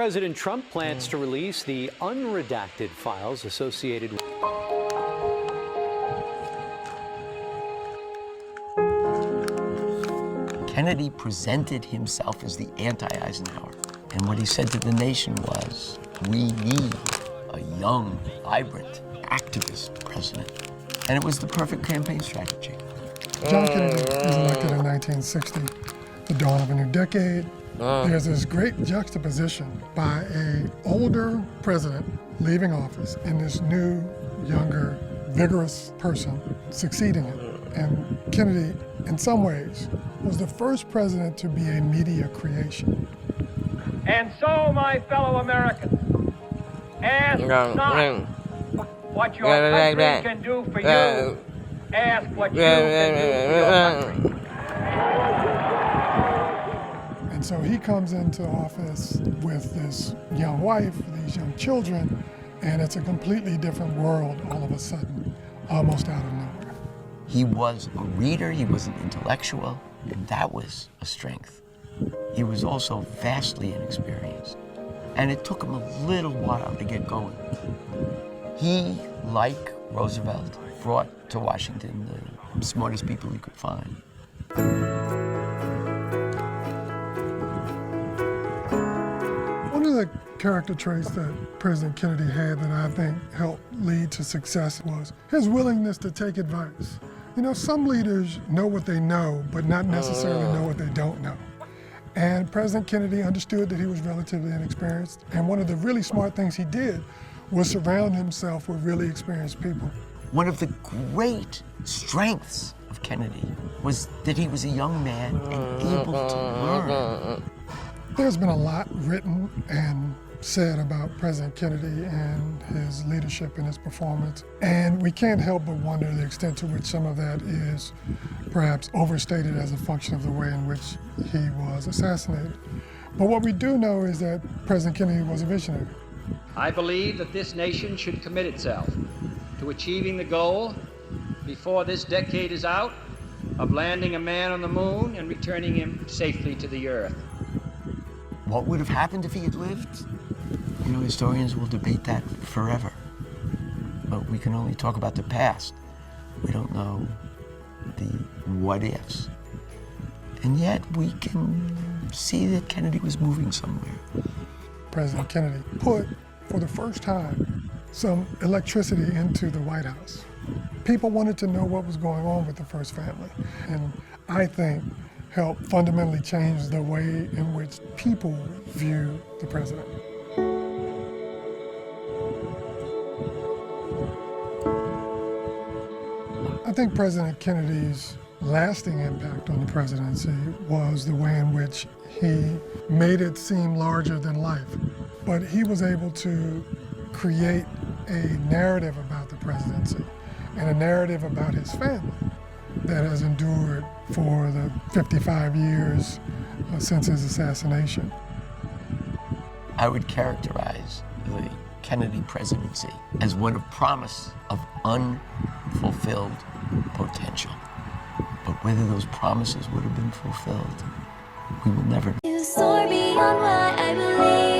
President Trump plans to release the unredacted files associated with Kennedy presented himself as the anti-Eisenhower. And what he said to the nation was, we need a young, vibrant, activist president. And it was the perfect campaign strategy. John Kennedy was elected in 1960, the dawn of a new decade. There's this great juxtaposition by an older president leaving office and this new, younger, vigorous person succeeding him. And Kennedy, in some ways, was the first president to be a media creation. And so, my fellow Americans, ask not what your country can do for you, ask what you can do for your country. And so he comes into office with this young wife, these young children, and it's a completely different world all of a sudden, almost out of nowhere. He was a reader, he was an intellectual, and that was a strength. He was also vastly inexperienced, and it took him a little while to get going. He, like Roosevelt, brought to Washington the smartest people he could find. One of the character traits that President Kennedy had that I think helped lead to success was his willingness to take advice. You know, some leaders know what they know, but not necessarily know what they don't know. And President Kennedy understood that he was relatively inexperienced, and one of the really smart things he did was surround himself with really experienced people. One of the great strengths of Kennedy was that he was a young man and able to learn. There's been a lot written and said about President Kennedy and his leadership and his performance, and we can't help but wonder the extent to which some of that is perhaps overstated as a function of the way in which he was assassinated. But what we do know is that President Kennedy was a visionary. I believe that this nation should commit itself to achieving the goal, before this decade is out, of landing a man on the moon and returning him safely to the earth. What would have happened if he had lived? You know, historians will debate that forever. But we can only talk about the past. We don't know the what-ifs. And yet we can see that Kennedy was moving somewhere. President Kennedy put, for the first time, some electricity into the White House. People wanted to know what was going on with the first family. And I think helped fundamentally change the way in which people view the president. I think President Kennedy's lasting impact on the presidency was the way in which he made it seem larger than life. But he was able to create a narrative about the presidency and a narrative about his family that has endured for the 55 years since his assassination. I would characterize the Kennedy presidency as one of promise of unfulfilled potential. But whether those promises would have been fulfilled, we will never know. You soar beyond what I believe.